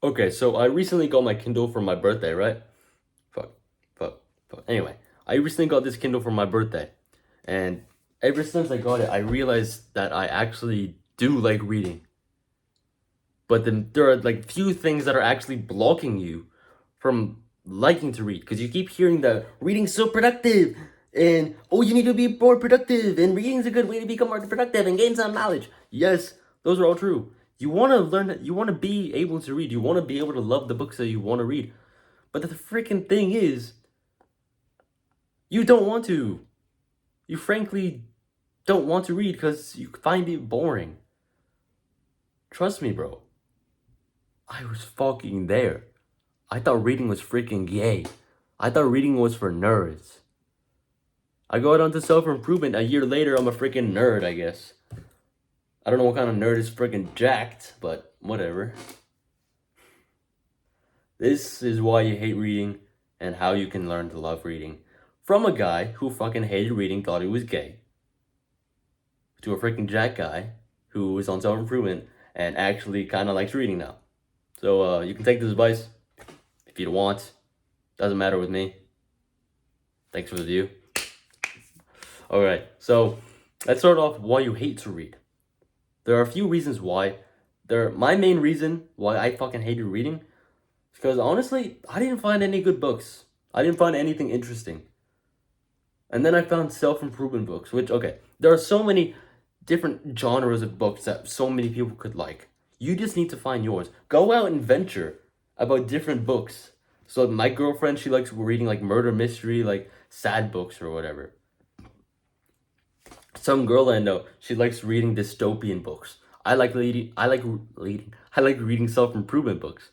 Okay, so I recently got my Kindle for my birthday, right? Fuck, fuck. Anyway, I recently got this Kindle for my birthday, and ever since I got it, I realized that I actually do like reading. But then there are like few things that are actually blocking you from liking to read because you keep hearing that reading's so productive and oh, you need to be more productive and reading's a good way to become more productive and gain some knowledge. Yes, those are all true. You want to learn, you want to be able to read, you want to be able to love the books that you want to read. But the freaking thing is, you don't want to. You frankly don't want to read because you find it boring. Trust me, bro. I was fucking there. I thought reading was freaking gay. I thought reading was for nerds. I got onto self-improvement a year later, I'm a freaking nerd, I guess. I don't know what kind of nerd is freaking jacked, but whatever. This is why you hate reading and how you can learn to love reading. From a guy who fucking hated reading, thought he was gay, to a freaking jack guy who is on self-improvement and actually kind of likes reading now. So you can take this advice if you want. Doesn't matter with me. Thanks for the view. All right, so let's start off why you hate to read. There are a few reasons why. My main reason why I fucking hated reading is because honestly, I didn't find any good books. I didn't find anything interesting. And then I found self-improvement books, which, okay, there are so many different genres of books that so many people could like. You just need to find yours. Go out and venture about different books. So my girlfriend, she likes reading like murder mystery, like sad books or whatever. Some girl I know, she likes reading dystopian books. I like reading self-improvement books.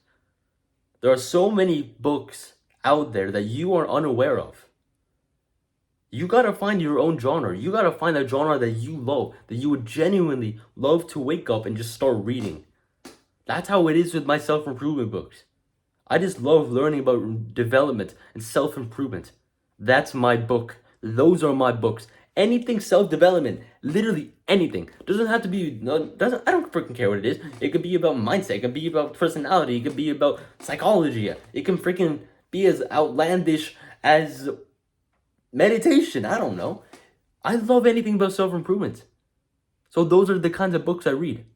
There are so many books out there that you are unaware of. You gotta find your own genre. You gotta find a genre that you love, that you would genuinely love to wake up and just start reading. That's how it is with my self-improvement books. I just love learning about development and self-improvement. That's my book. Those are my books. Anything self-development, literally anything. Doesn't have to be doesn't I don't freaking care what it is. It could be about mindset, it could be about personality, it could be about psychology. It can freaking be as outlandish as meditation. I don't know. I love anything about self-improvement. So those are the kinds of books I read.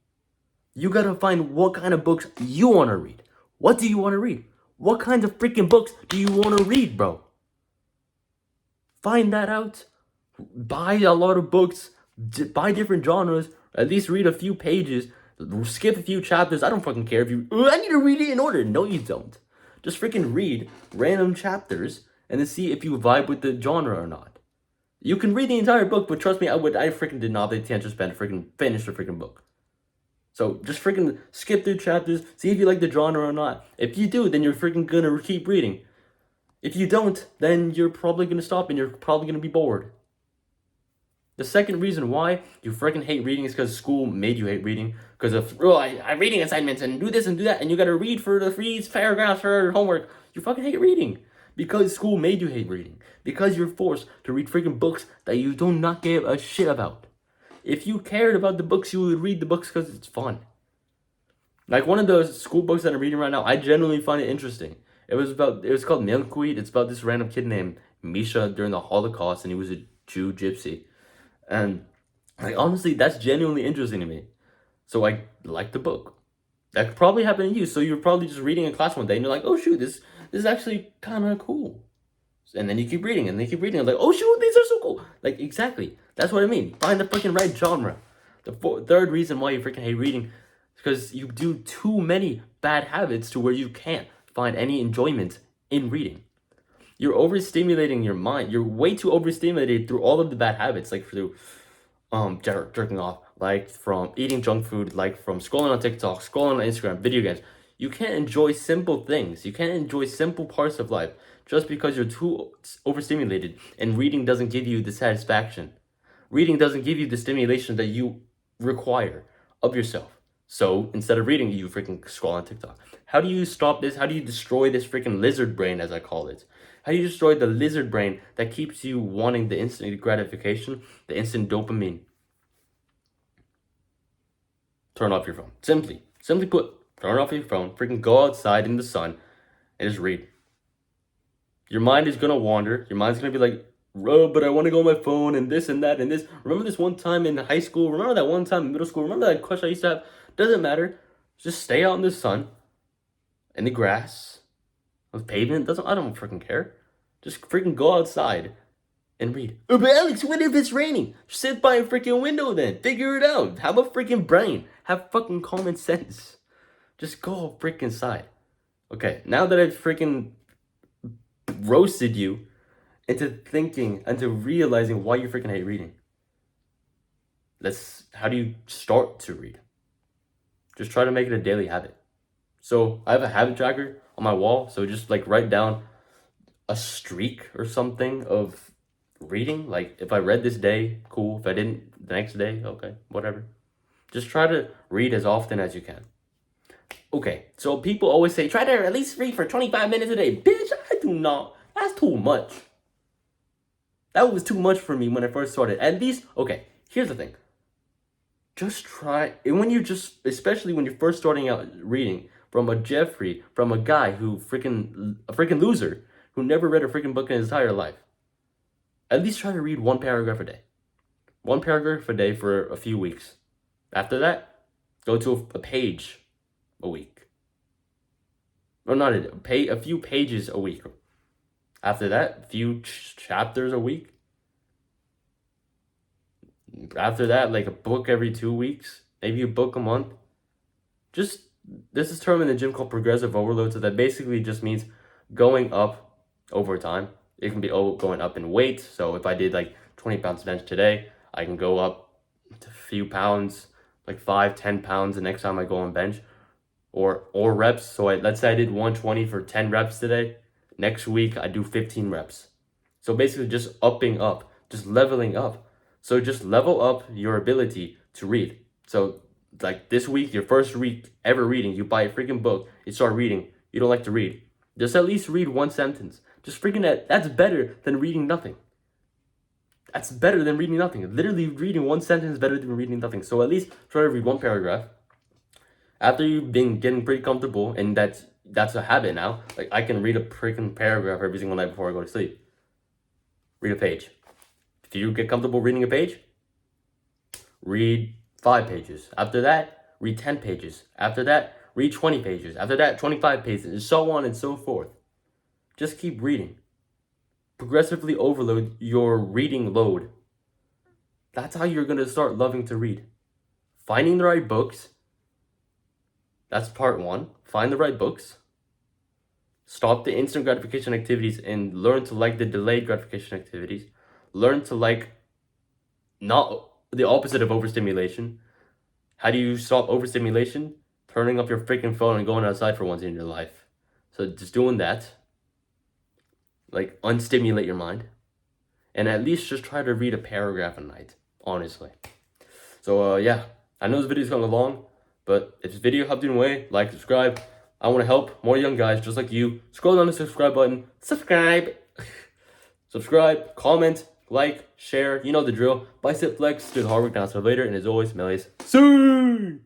You gotta find what kind of books you wanna read. What do you wanna read? What kinds of freaking books do you wanna read, bro? Find that out. Buy a lot of books. Buy different genres. At least read a few pages. Skip a few chapters. I don't fucking care if you. I need to read it in order. No, you don't. Just freaking read random chapters and then see if you vibe with the genre or not. You can read the entire book, but trust me, I freaking did not have the attention span to freaking finish the freaking book. So just freaking skip through chapters, see if you like the genre or not. If you do, then you're freaking gonna keep reading. If you don't, then you're probably gonna stop and you're probably gonna be bored. The second reason why you freaking hate reading is because school made you hate reading. Because of, I reading assignments and do this and do that, and you gotta read for the free paragraphs for homework. You fucking hate reading. Because school made you hate reading. Because you're forced to read freaking books that you do not give a shit about. If you cared about the books, you would read the books because it's fun. Like one of the school books that I'm reading right now, I genuinely find it interesting. It was called Milkweed. It's about this random kid named Misha during the Holocaust, and he was a Jew gypsy. And like honestly, that's genuinely interesting to me. So I like the book. That could probably happen to you. So you're probably just reading in class one day, and you're like, "Oh shoot, this is actually kind of cool." And then you keep reading, and then you keep reading. Like, "Oh shoot, these are so cool!" Like exactly. That's what I mean. Find the freaking right genre. The third reason why you freaking hate reading is because you do too many bad habits to where you can't find any enjoyment in reading. You're overstimulating your mind. You're way too overstimulated through all of the bad habits, like through jerking off, like from eating junk food, like from scrolling on TikTok, scrolling on Instagram, video games. You can't enjoy simple things. You can't enjoy simple parts of life just because you're too overstimulated and reading doesn't give you the satisfaction. Reading doesn't give you the stimulation that you require of yourself. So instead of reading, you freaking scroll on TikTok. How do you stop this? How do you destroy this freaking lizard brain, as I call it? How do you destroy the lizard brain that keeps you wanting the instant gratification, the instant dopamine? Turn off your phone. Simply put, Turn off your phone. Freaking go outside in the sun and just read. Your mind is gonna wander. Your mind's gonna be like, oh, but I want to go on my phone and this and that and this. Remember this one time in high school? Remember that one time in middle school? Remember that crush I used to have? Doesn't matter. Just stay out in the sun, in the grass, on the pavement. I don't freaking care. Just freaking go outside and read. Oh, but Alex, what if it's raining? Sit by a freaking window then. Figure it out. Have a freaking brain. Have fucking common sense. Just go freaking inside. Okay, now that I've freaking roasted you into thinking, into realizing why you freaking hate reading, how do you start to read? Just try to make it a daily habit. So I have a habit tracker on my wall. So just like write down a streak or something of reading. Like if I read this day, cool. If I didn't the next day, okay, whatever. Just try to read as often as you can. Okay, so people always say, try to at least read for 25 minutes a day. Bitch, I do not. That's too much. That was too much for me when I first started. At least, okay, here's the thing. Just try, and when you just, especially when you're first starting out reading, from a Jeffrey, from a guy a freaking loser, who never read a freaking book in his entire life, at least try to read one paragraph a day. One paragraph a day for a few weeks. After that, go to a page a week. Or not a few pages a week. After that, a few chapters a week. After that, like a book every 2 weeks, maybe a book a month. This is a term in the gym called progressive overload. So that basically just means going up over time. It can be going up in weight. So if I did like 20 pounds bench today, I can go up a few pounds, like 5-10 pounds the next time I go on bench. Or reps. So let's say I did 120 for 10 reps today. Next week, I do 15 reps. So basically just upping up, just leveling up. So just level up your ability to read. So like this week, your first week ever reading, you buy a freaking book, you start reading, you don't like to read. Just at least read one sentence. Just freaking that's better than reading nothing. That's better than reading nothing. Literally reading one sentence is better than reading nothing. So at least try to read one paragraph. After you've been getting pretty comfortable, and that's a habit now. Like I can read a freaking paragraph every single night before I go to sleep. Read a page. If you get comfortable reading a page, read 5 pages. After that, read 10 pages. After that, read 20 pages. After that, 25 pages, and so on and so forth. Just keep reading. Progressively overload your reading load. That's how you're going to start loving to read. Finding the right books. That's part 1. Find the right books. Stop the instant gratification activities and learn to like the delayed gratification activities. Learn to like not the opposite of overstimulation. How do you stop overstimulation? Turning off your freaking phone and going outside for once in your life. So just doing that. Like unstimulate your mind. And at least just try to read a paragraph a night. Honestly. So yeah. I know this video is kind of long. But if this video helped you in a way, like, subscribe. I want to help more young guys just like you. Scroll down the subscribe button. Subscribe. Subscribe, comment, like, share. You know the drill. Bicep flex. Do the hard work. Down later. And as always, Melis. See.